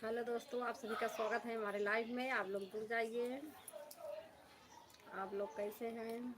Hello दोस्तों, आप सभी का स्वागत है हमारे लाइव में। आप लोग जुड़ जाइए। आप लोग कैसे हैं?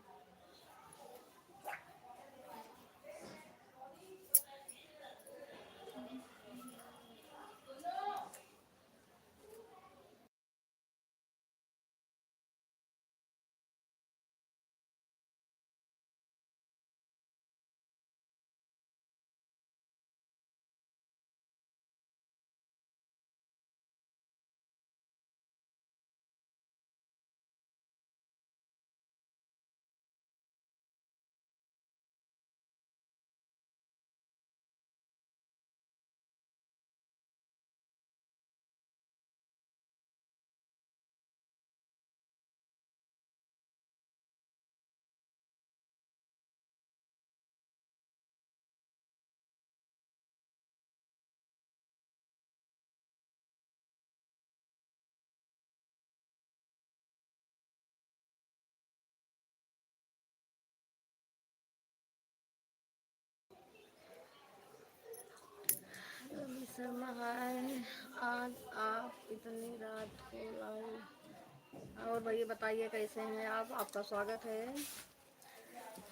रवि शर्मा है। आज आप इतनी रात को लाइव। और भैया बताइए कैसे हैं आप? आपका स्वागत है।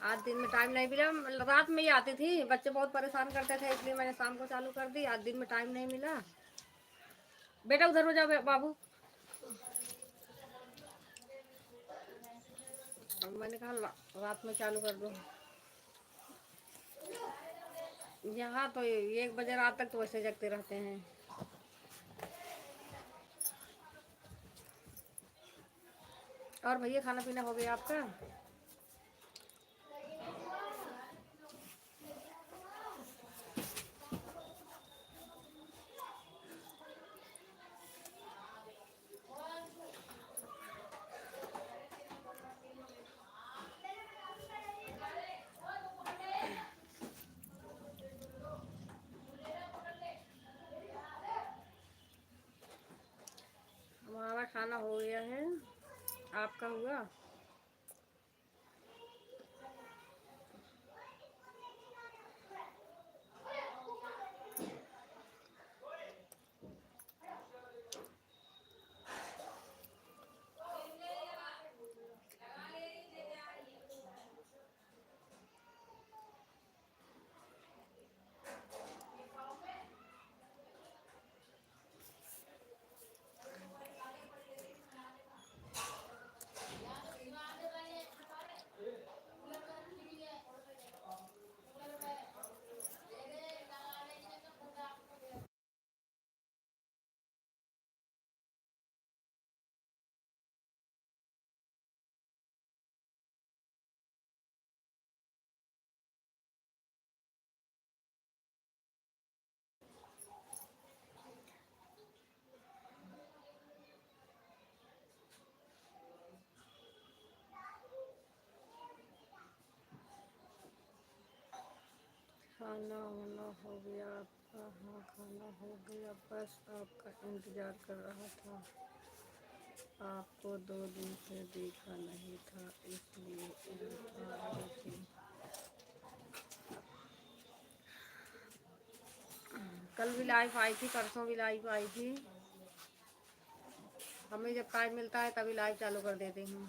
आज दिन में टाइम नहीं मिला। रात में ही आती थी, बच्चे बहुत परेशान करते थे, इसलिए मैंने शाम को चालू कर दी। आज दिन में टाइम नहीं मिला। बेटा उधर हो जाओ बाबू। मैंने कहा रात में चालू कर दो। यहाँ तो 1 बजे रात तक तो वैसे जगते रहते हैं। और भैया खाना पीना हो गया आपका? हमारा खाना हो गया है। आपका हुआ? खाना वाना हो गया आपका? हाँ, खाना हो गया, बस आपका इंतज़ार कर रहा था। आपको 2 दिन से देखा नहीं था, इसलिए आ रही थी। कल भी लाइव आई थी, परसों भी लाइव आई थी। हमें जब टाइम मिलता है तभी लाइव चालू कर देती हूँ।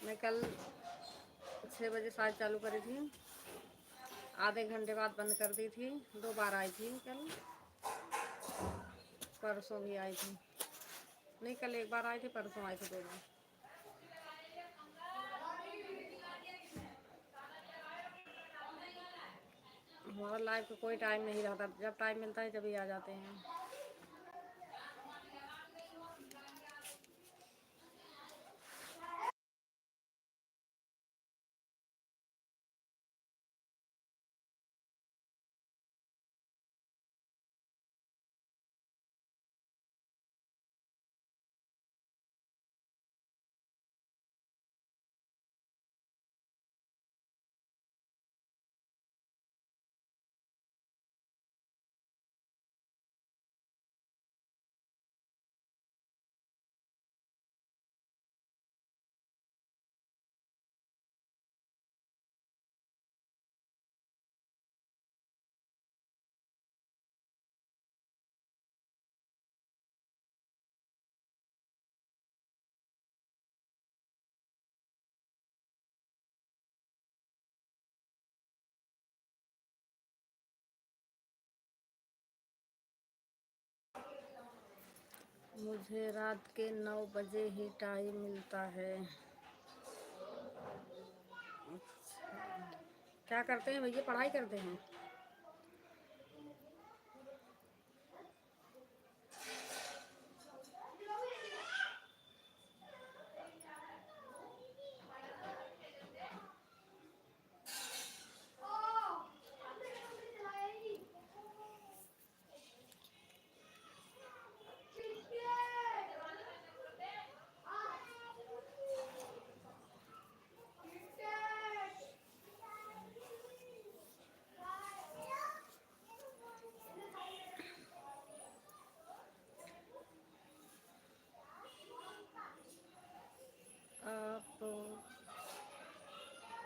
मैं कल 6 बजे शायद चालू करी थी, आधे घंटे बाद बंद कर दी थी। 2 बार आई थी कल, परसों भी आई थी। नहीं, कल 1 बार आई थी, परसों आई थी 2 बार। हमारा लाइव का कोई टाइम नहीं रहता, जब टाइम मिलता है तभी आ जाते हैं। मुझे रात के 9 बजे ही टाइम मिलता है। क्या करते हैं भैया, पढ़ाई करते हैं? आप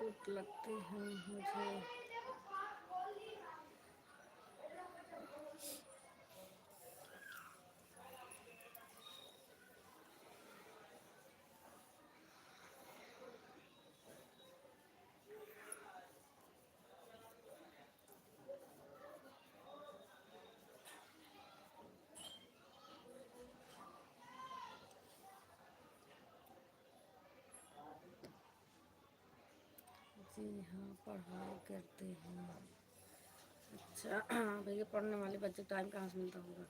उठ लगते हैं मुझे। जी हाँ, पढ़ाई करते हैं। अच्छा भैया, पढ़ने वाले बच्चे टाइम कहाँ से मिलता होगा?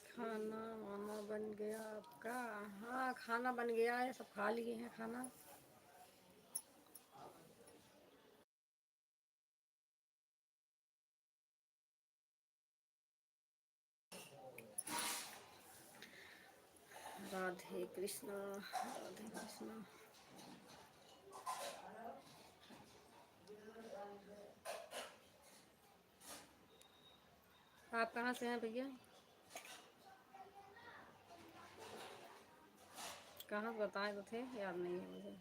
खाना वाना बन गया आपका? हाँ, खाना बन गया है, सब खा लिए हैं खाना। राधे कृष्णा, राधे कृष्णा। आप कहाँ से हैं भैया? कहाँ से बताए तो थे, याद नहीं है मुझे।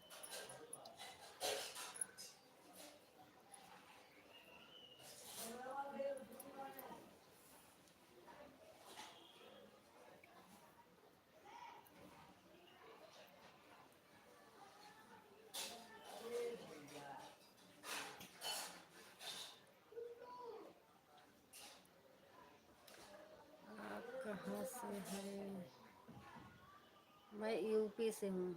आप कहाँ से हैं? मैं यूपी से हूँ।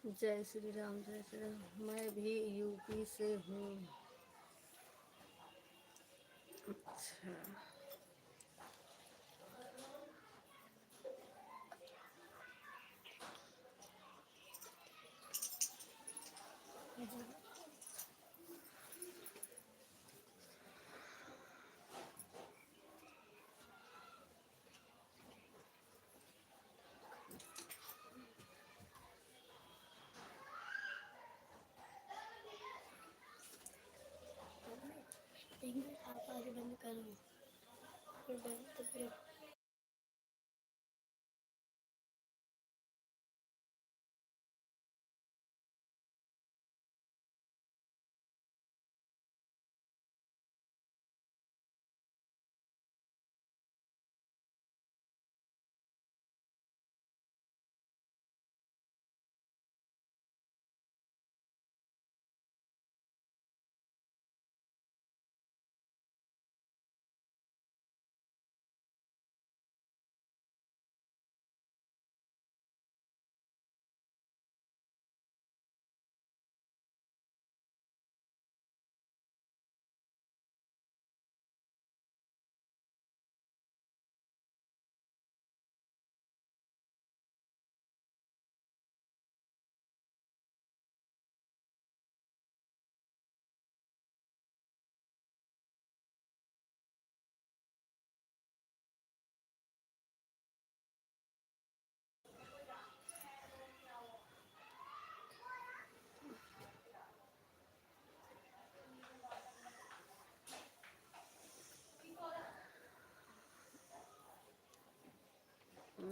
जय श्री राम, जय श्री राम। मैं भी यूपी से हूँ। अच्छा। आप आज बंद करो, फिर बंद तो फिर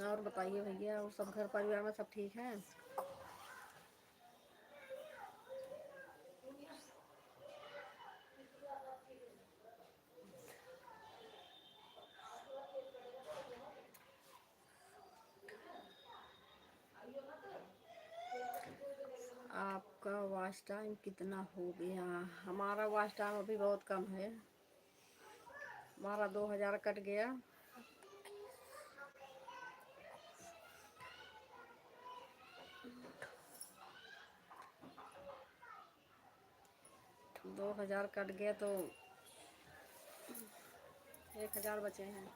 और बताइए भैया, और सब घर परिवार में सब ठीक है? आपका वॉच टाइम कितना हो गया? हमारा वॉच टाइम अभी बहुत कम है। हमारा 2000 कट गया। 2000 कट गया तो 1000 बचे हैं।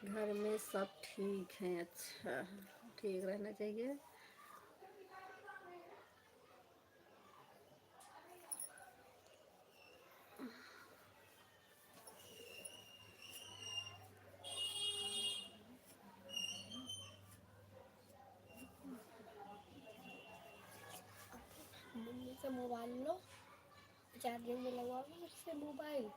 घर में सब ठीक हैं। अच्छा, ठीक रहना चाहिए। मम्मी से मोबाइल लो, चार्जिंग में लगवाओ उससे मोबाइल।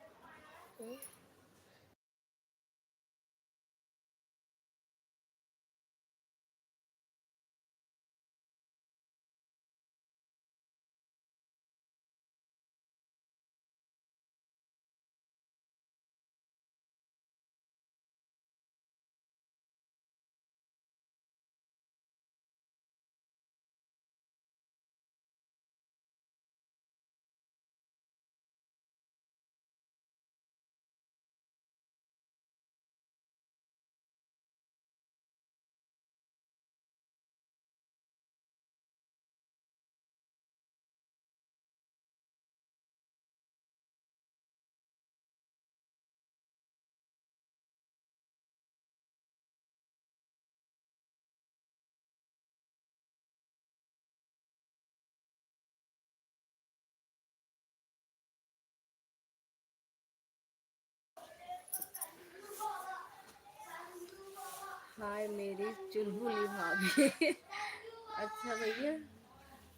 हाय मेरी चुलबुली भाभी। अच्छा भैया,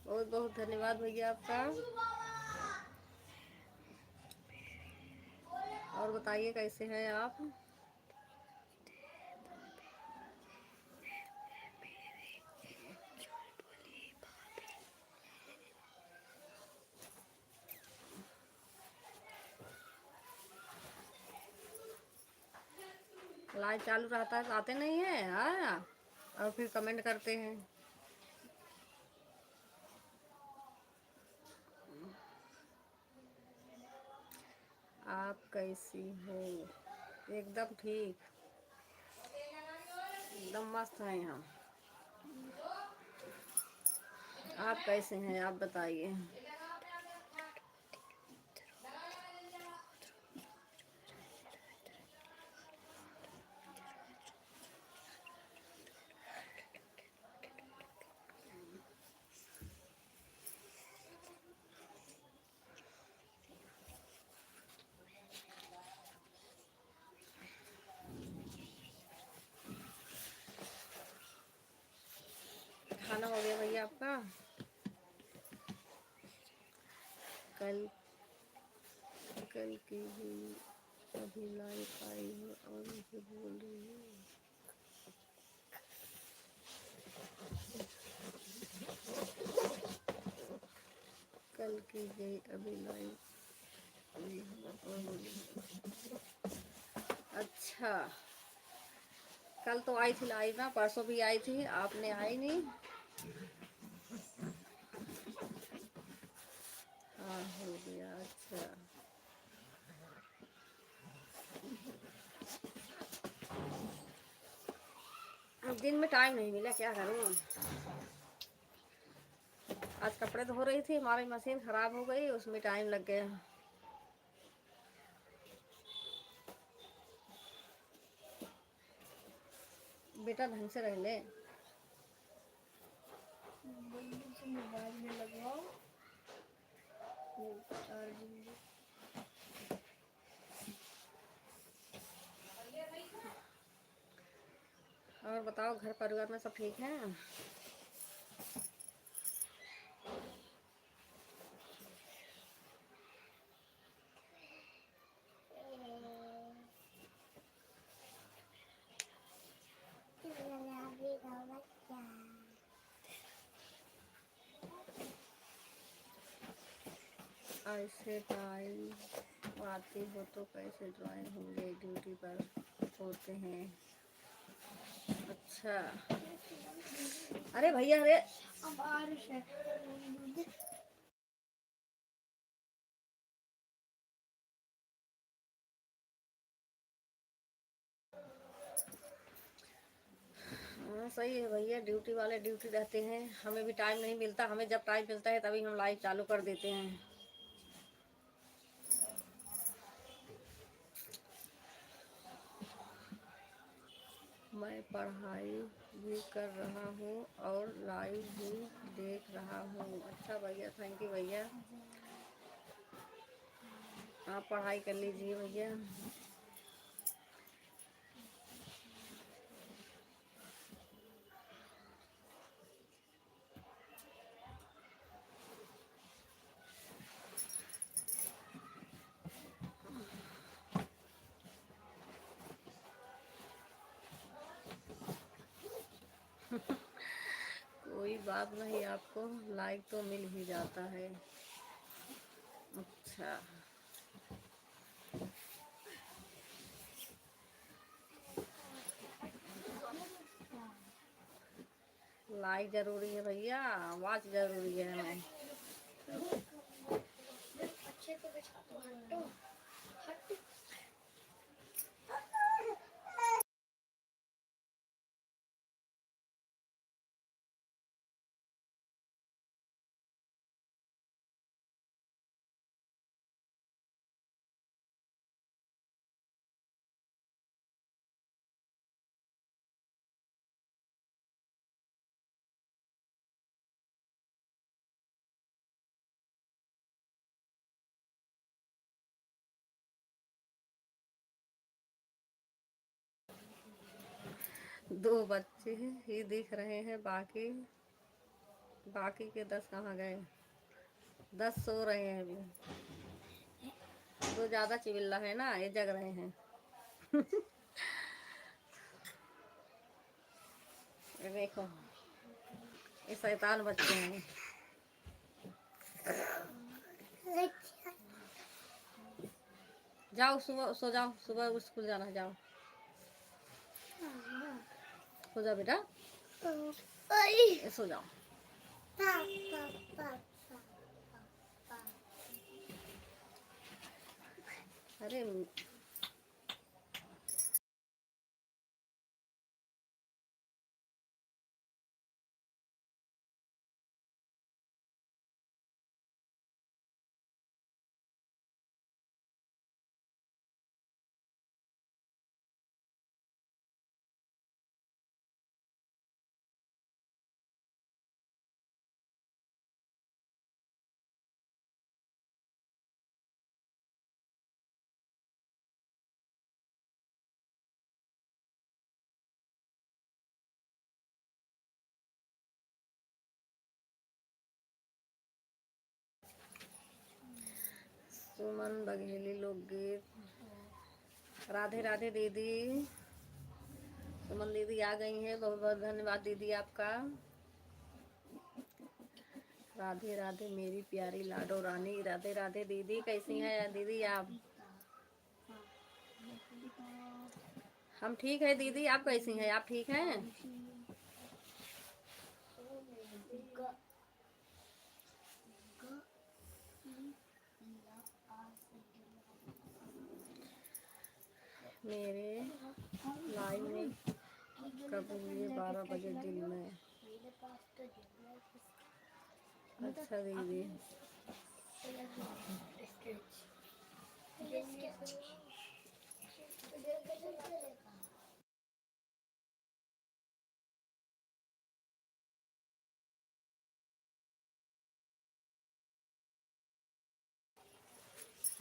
बहुत बहुत धन्यवाद भैया आपका। और बताइए कैसे हैं आप। लाइव चालू रहता है तो आते नहीं है हाँ, और फिर कमेंट करते हैं। आप कैसी हो। एकदम ठीक, एकदम मस्त हैं हम। आप कैसे हैं आप बताइए। खाना हो गया भैया आपका। कल कल की ही अभी लाइव आई हूँ और मुझे बोल रही हूँ। कल की गई अभी लाइव आई हूँ और मुझे। अच्छा, कल तो आई थी लाइव ना, परसों भी आई थी, आपने आई नहीं। हाँ हो गया। अच्छा, अब दिन में टाइम नहीं मिला, क्या करूँ। आज कपड़े धो रही थी, हमारी मशीन खराब हो गई, उसमें टाइम लग गया। बेटा ढंग से रह ले। मोबाइल में लगवाओ चार्जिंग। और बताओ घर परिवार में सब ठीक हैं। ऐसे टाइम आती हो तो कैसे ज्वाइन होंगे, ड्यूटी पर होते हैं। अच्छा, अरे भैया अरे बारिश है। हाँ सही है भैया, ड्यूटी वाले ड्यूटी रहते हैं, हमें भी टाइम नहीं मिलता, हमें जब टाइम मिलता है तभी हम लाइव चालू कर देते हैं। मैं पढ़ाई भी कर रहा हूँ और लाइव भी देख रहा हूँ। अच्छा भैया, थैंक यू भैया। आप पढ़ाई कर लीजिए भैया। कोई बात नहीं, आपको लाइक तो मिल ही जाता है। अच्छा, लाइक जरूरी है भैया, आवाज जरूरी है हमें। अच्छे तो दो बच्चे ही दिख रहे हैं, बाकी बाकी के 10 कहाँ गए? 10 सो रहे हैं अभी। तो ज़्यादा चिल्ला है ना, ये जग रहे हैं। ये देखो, ये शैतान बच्चे हैं। जाओ सुबह सो जाओ, सुबह स्कूल जाना है, जाओ सो जाओ बेटा, सो जाओ। अरे सुमन बघेली लोकगीत। राधे राधे दीदी, सुमन दीदी आ गई हैं, बहुत बहुत धन्यवाद दीदी आपका। राधे राधे मेरी प्यारी लाडो रानी। राधे राधे दीदी, कैसी हैं दीदी आप? हम ठीक है दीदी, आप कैसी हैं? आप ठीक हैं? मेरे लाइव में कब हुए? 12 बजे दिन में। अच्छा दीदी,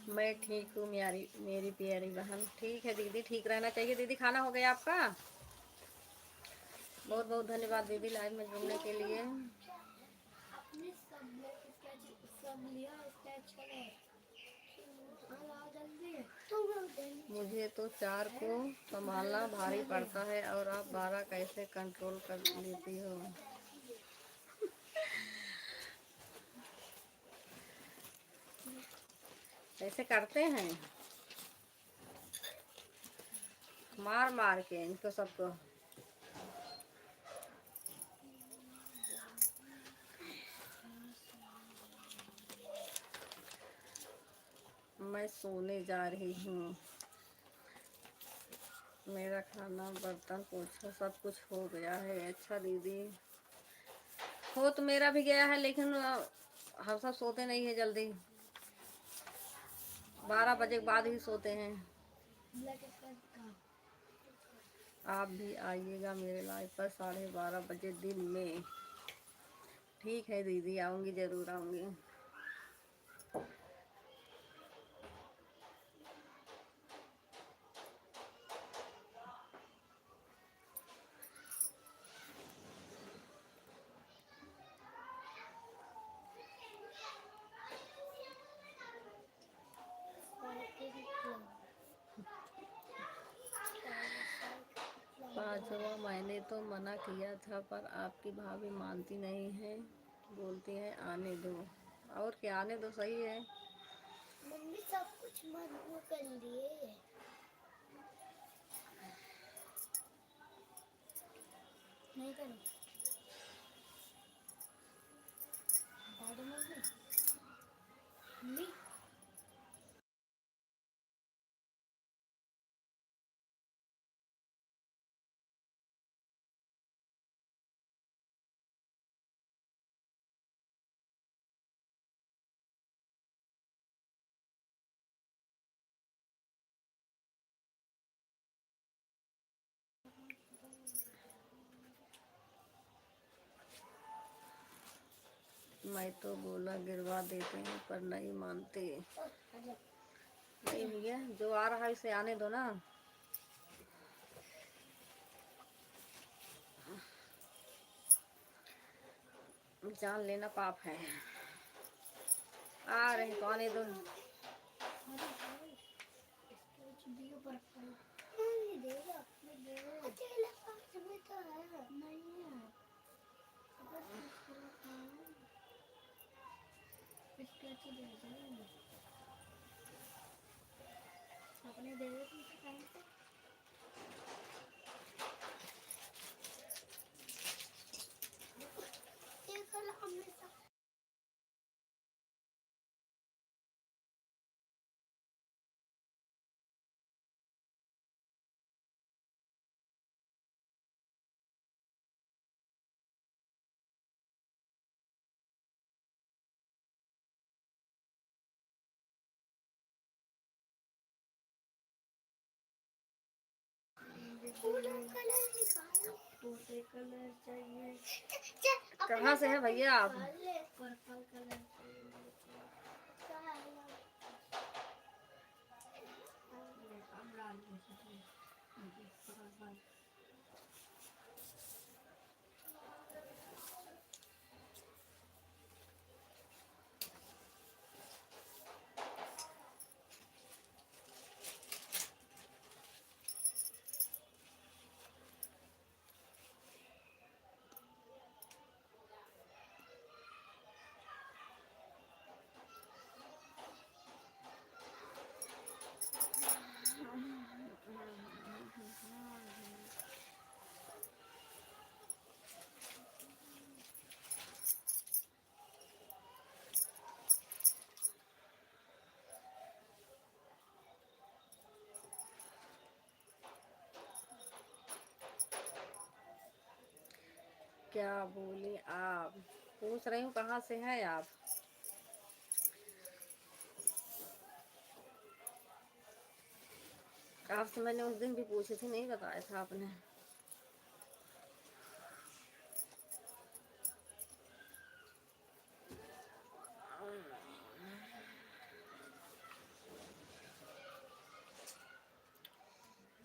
मैं ठीक हूँ मेरी प्यारी बहन। ठीक है दीदी, ठीक रहना चाहिए दीदी। खाना हो गया आपका? बहुत बहुत धन्यवाद दीदी लाइव में जुड़ने के लिए। मुझे तो 4 को संभालना भारी पड़ता है, और आप 12 कैसे कंट्रोल कर लेती हो? कैसे करते हैं? मार मार के इनको सबको। मैं सोने जा रही हूँ। मेरा खाना बर्तन पोछा सब कुछ हो गया है। अच्छा दीदी, हो तो मेरा भी गया है, लेकिन हम सब सोते नहीं है जल्दी। 12 बजे के बाद ही सोते हैं। आप भी आइएगा मेरे लाइव पर 12:30 बजे दिन में। ठीक है दीदी, आऊँगी, ज़रूर आऊँगी। पाँचवा मैंने तो मना किया था, पर आपकी भाभी मानती नहीं है, बोलती है आने दो। और क्या, आने दो, सही है। मम्मी सब कुछ मना कर लिए। नहीं करो मम्मी। मैं तो बोला गिरवा देते हैं, पर नहीं मानते। नहीं भैया, जो आ रहा है इसे आने दो ना। जान लेना पाप है। आ रहे कौन है? अपने दे कलर चाहिए। कहाँ से है भैया आप? पर्पल कलर क्या बोले आप? पूछ रही हूँ कहाँ से हैं आप? आपसे मैंने उस दिन भी पूछे थे, नहीं बताया था आपने।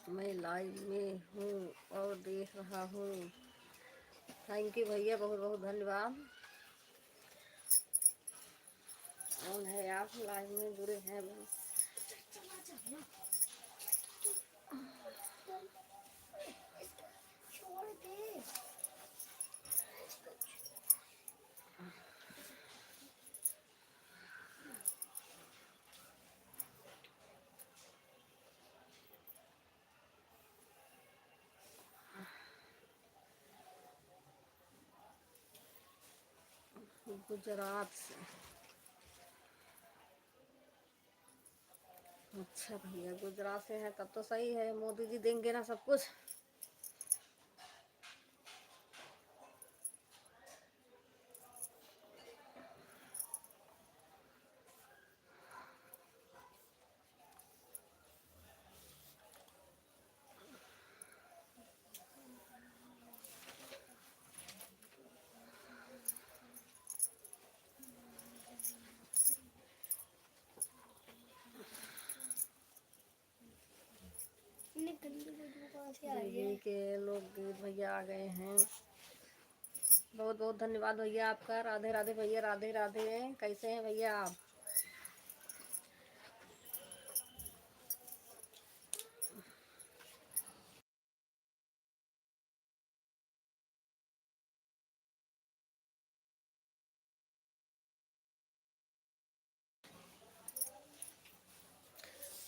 मैं लाइव में हूँ और देख रहा हूँ। थैंक यू भैया, बहुत बहुत धन्यवाद। कौन है आप? लाइव में जुड़े हैं? गुजरात से। अच्छा भैया, गुजरात से है तब तो सही है, मोदी जी देंगे ना सब कुछ। दीदी के लोग गीत भैया आ गए हैं। बहुत बहुत धन्यवाद भैया आपका। राधे राधे भैया, राधे राधे। कैसे हैं भैया आप?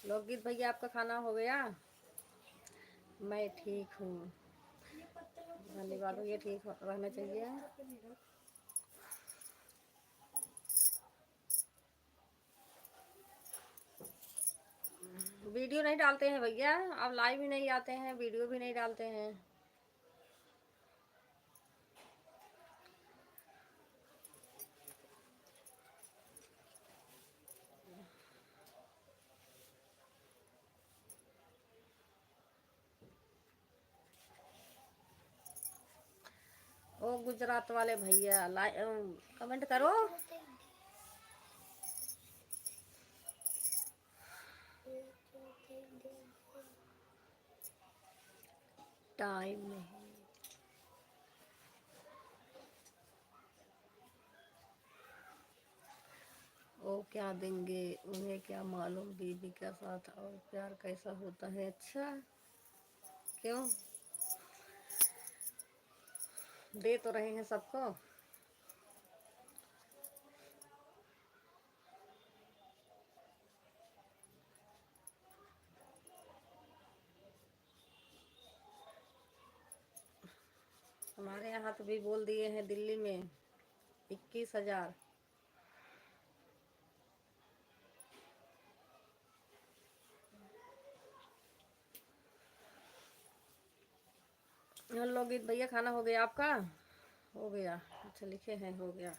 लोकगीत भैया आपका खाना हो गया? मैं ठीक हूँ, धन्यवाद भैया। ठीक रहना चाहिए। वीडियो नहीं डालते हैं भैया, आप लाइव भी नहीं आते हैं, वीडियो भी नहीं डालते हैं। ओ गुजरात वाले भैया, कमेंट करो। टाइम नहीं। वो क्या देंगे, उन्हें क्या मालूम बीवी का साथ और प्यार कैसा होता है। अच्छा, क्यों दे तो रहे हैं सबको। हमारे यहाँ तो भी बोल दिए हैं दिल्ली में 21,000। हेलो गीत भैया, खाना हो गया आपका? हो गया, अच्छा लिखे हैं हो गया।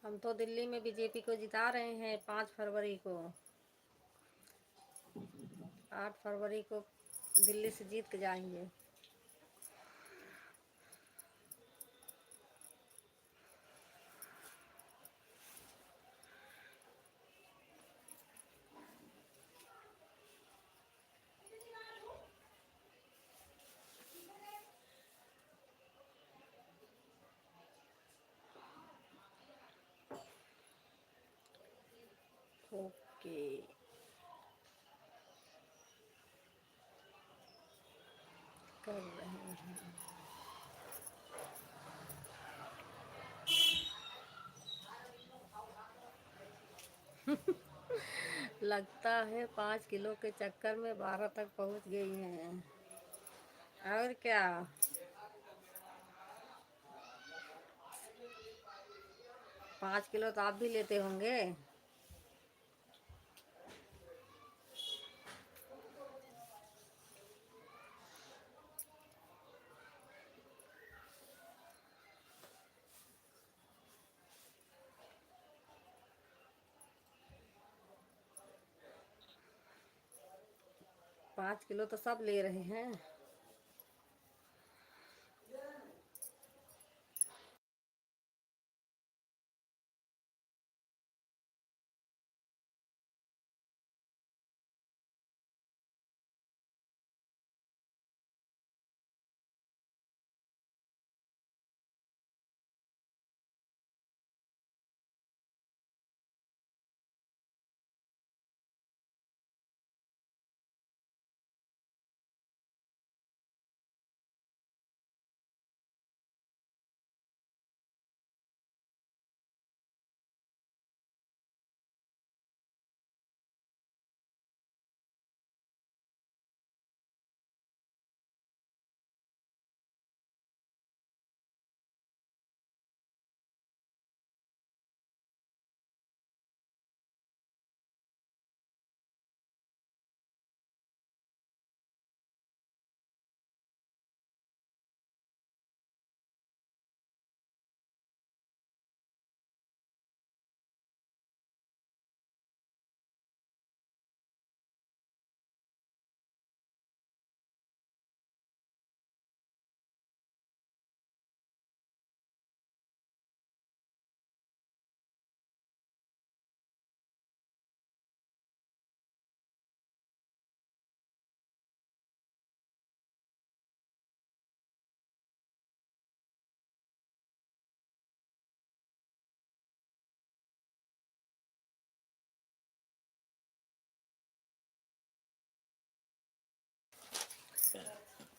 हम तो दिल्ली में बीजेपी को जिता रहे हैं 5 फरवरी को। 8 फरवरी को दिल्ली से जीत के जाएंगे। ओके, कर रहे हैं। लगता है 5 किलो के चक्कर में 12 तक पहुंच गई हैं। और क्या, 5 किलो तो आप भी लेते होंगे। 5 किलो तो सब ले रहे हैं।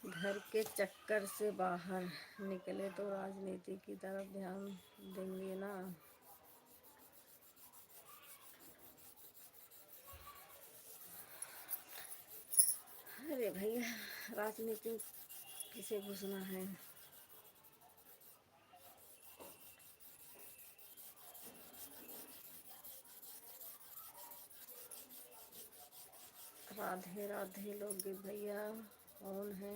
घर के चक्कर से बाहर निकले तो राजनीति की तरफ ध्यान देंगे ना। अरे भैया, राजनीति किसे घुसना है। राधे राधे लोग भैया, कौन है?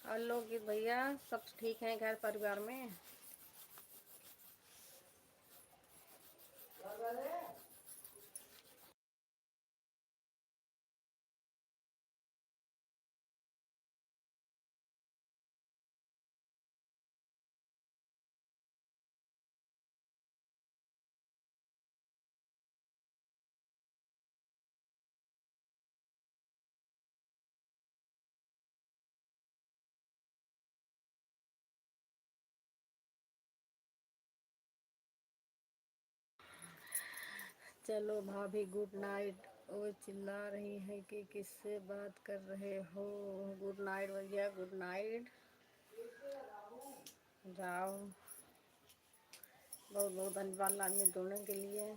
और लोग भैया सब ठीक हैं घर परिवार में? चलो भाभी गुड नाइट। वो चिल्ला रही है कि किससे बात कर रहे हो? गुड नाइट भैया, गुड नाइट। जाओ, बहुत बहुत धन्यवाद लाइन में जुड़ने के लिए।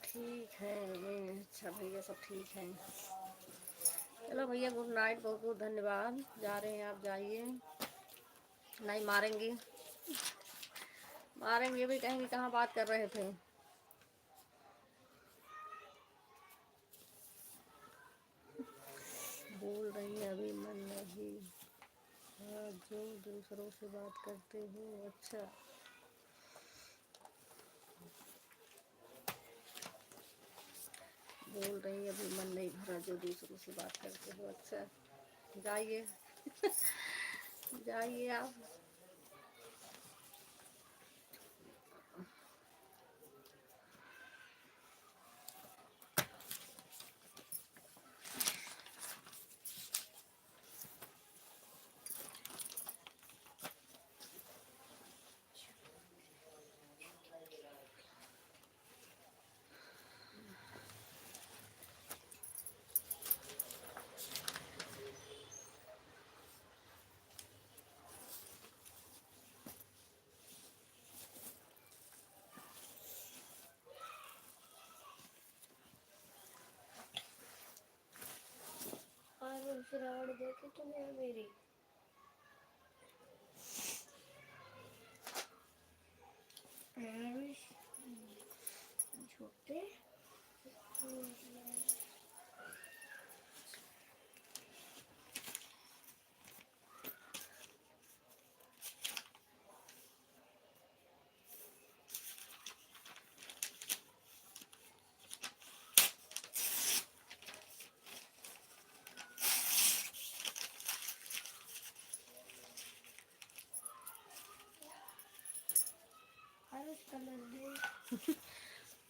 ठीक है, अच्छा भैया सब ठीक है। चलो भैया गुड नाइट, बहुत बहुत धन्यवाद। जा रहे हैं आप, जाइए। नहीं मारेंगे, मारेंगे भी, कहेंगे कहाँ बात कर रहे थे। बोल रही है अभी मन नहीं। हाँ, जो दूसरों से बात करते हो। अच्छा, बोल रही है अभी मन नहीं भरा, जो दूसरों से बात करते हो। अच्छा, जाइए जाइए आप। और फ्रॉड देखी तुमने मेरी? झूठे।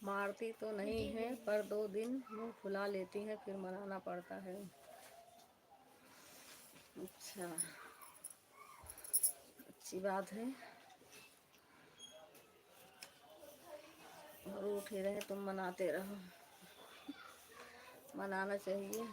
मारती तो नहीं है, पर 2 दिन मुंह फुला लेती है, फिर मनाना पड़ता है। अच्छा, अच्छी बात है। और उठे रहे तुम मनाते रहो, मनाना चाहिए।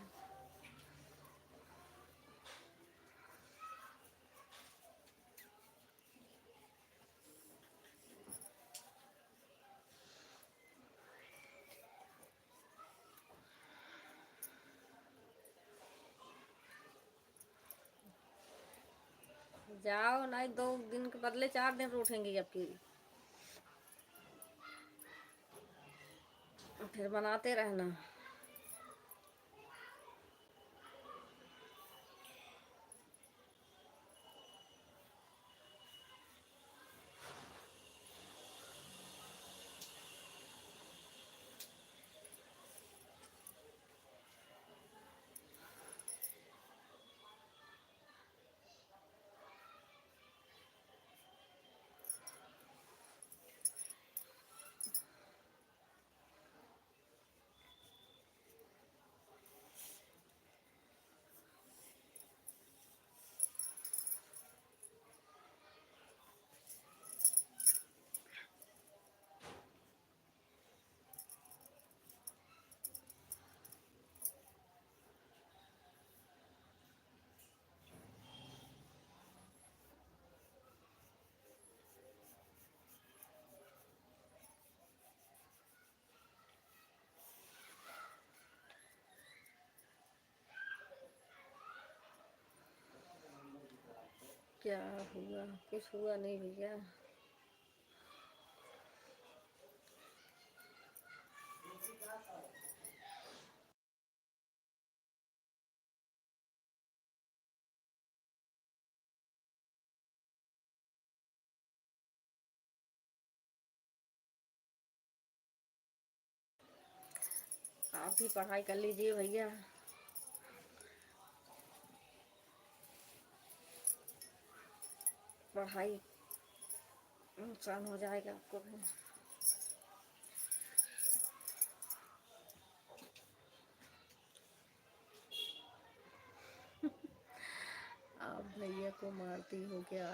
जाओ, नहीं 2 दिन के बदले 4 दिन रूठेंगी आपकी, फिर मनाते रहना। क्या हुआ? कुछ हुआ नहीं भैया। आप भी पढ़ाई कर लीजिए भैया। पढ़ाई नुकसान हो जाएगा आपको भी। आप भैया को मारती हो क्या?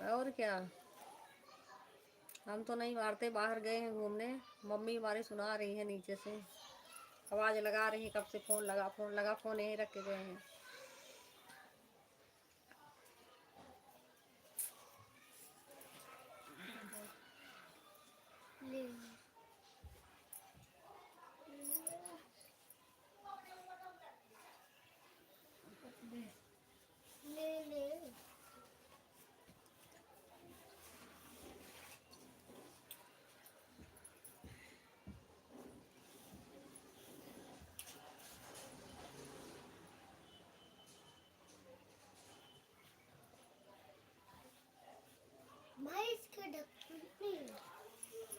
और क्या, हम तो नहीं मारते, बाहर गए हैं घूमने। मम्मी हमारी सुना रही है नीचे से, आवाज़ लगा रही है कब से, फ़ोन लगा फ़ोन लगा, फ़ोन यहीं रख के गए हैं।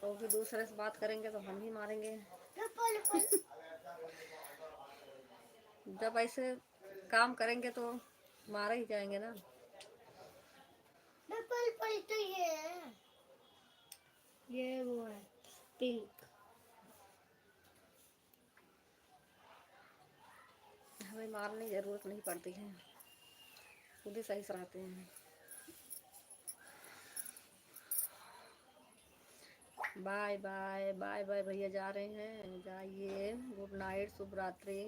तो फिर दूसरे से बात करेंगे तो हम ही मारेंगे। जब ऐसे काम करेंगे तो मारे ही जाएंगे ना। तो ये वो है पिंक। हमें मारने की ज़रूरत नहीं पड़ती है, खुद ही सही से रहते हैं। बाय बाय बाय बाय भैया, जा रहे हैं, जाइए। गुड नाइट, शुभ रात्रि।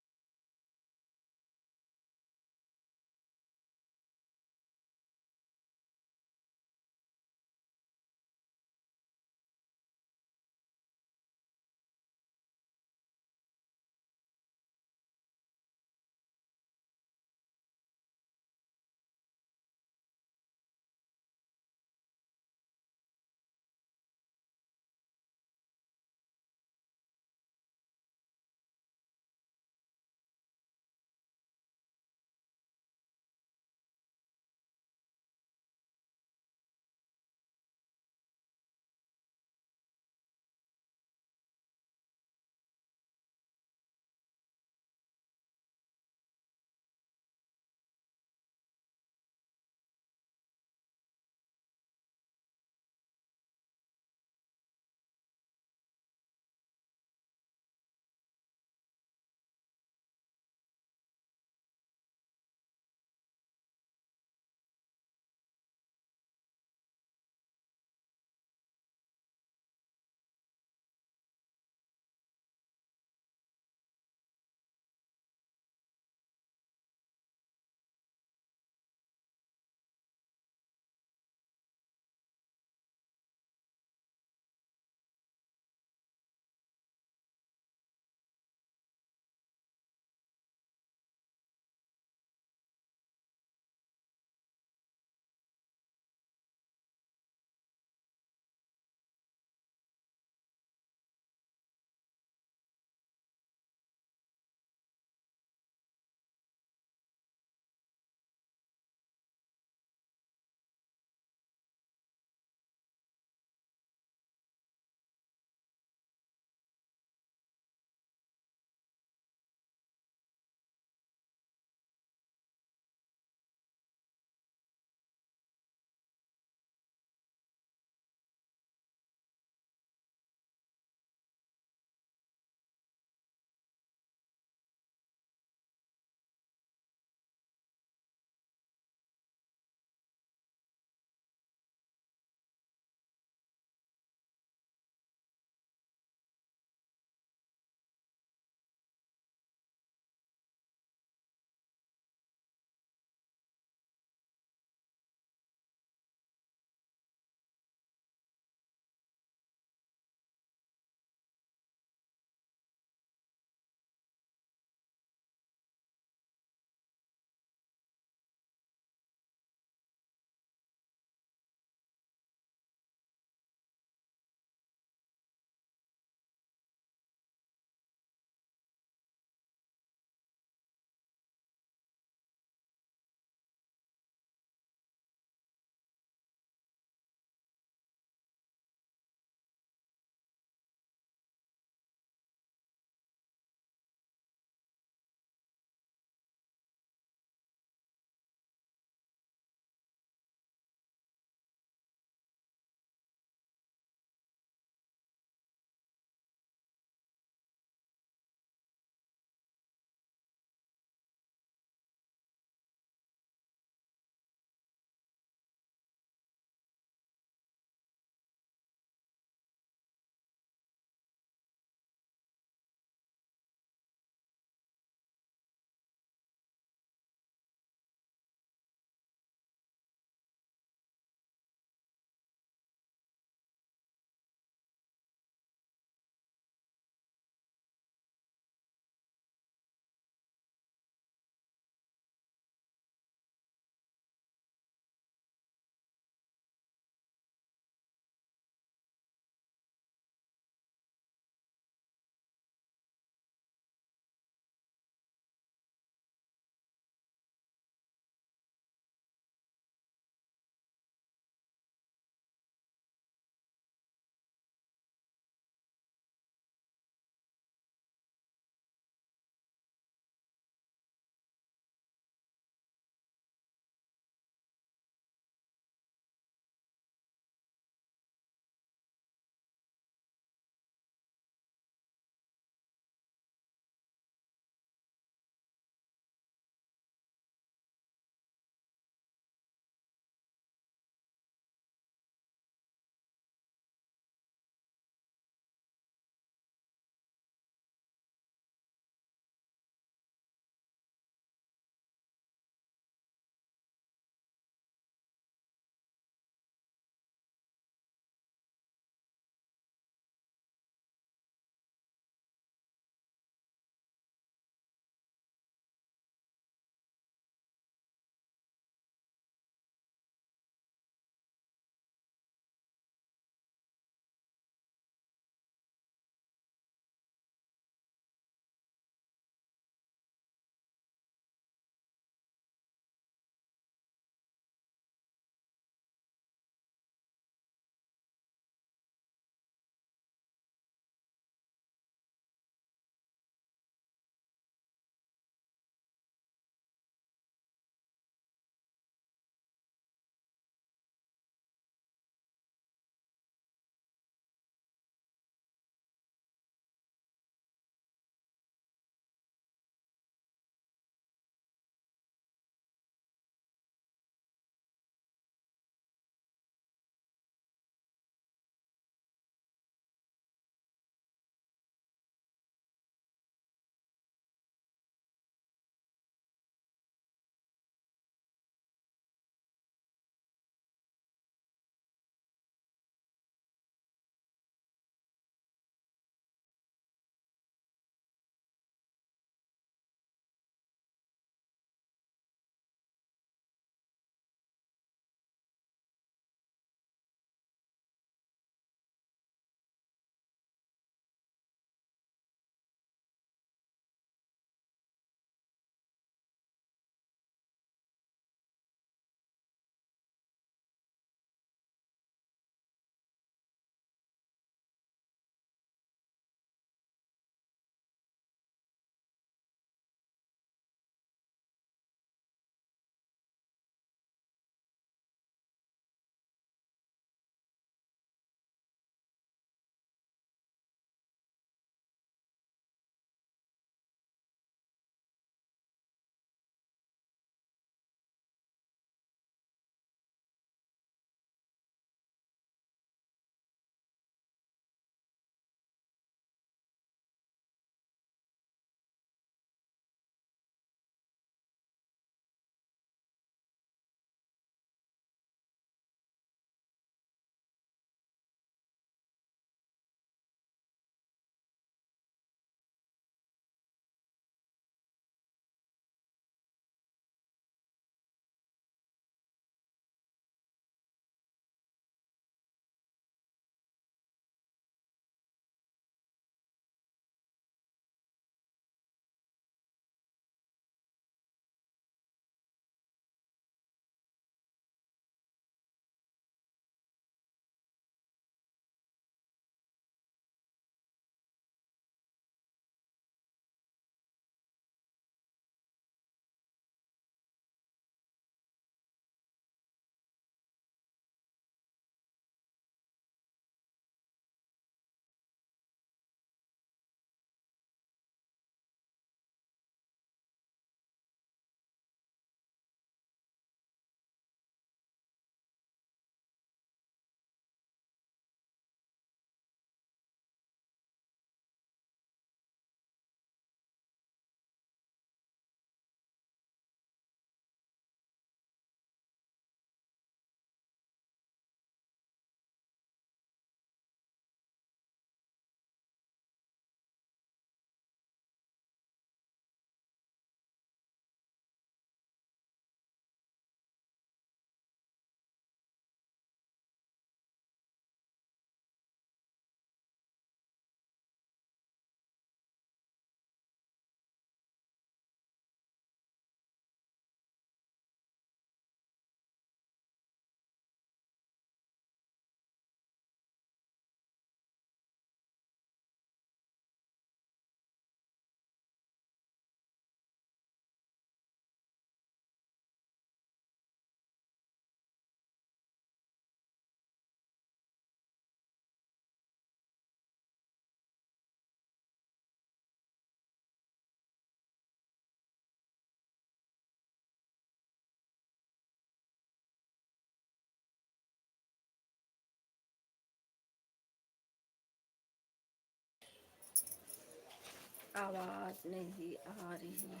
आवाज़ नहीं आ रही है।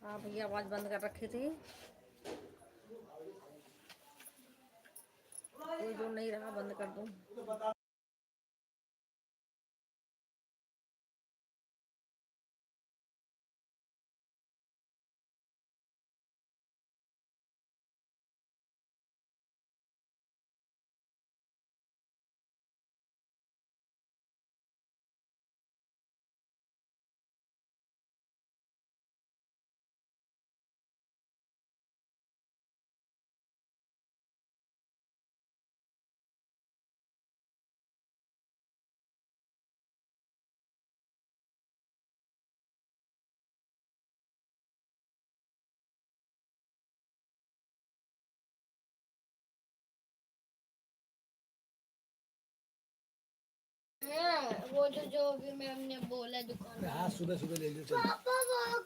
हाँ भैया, आवाज़ बंद कर रखी थी, कोई जो नहीं रहा बंद कर दूँ। वो जो जो भी मैम ने बोला दुकान, हाँ सुबह सुबह ले लो। पापा वो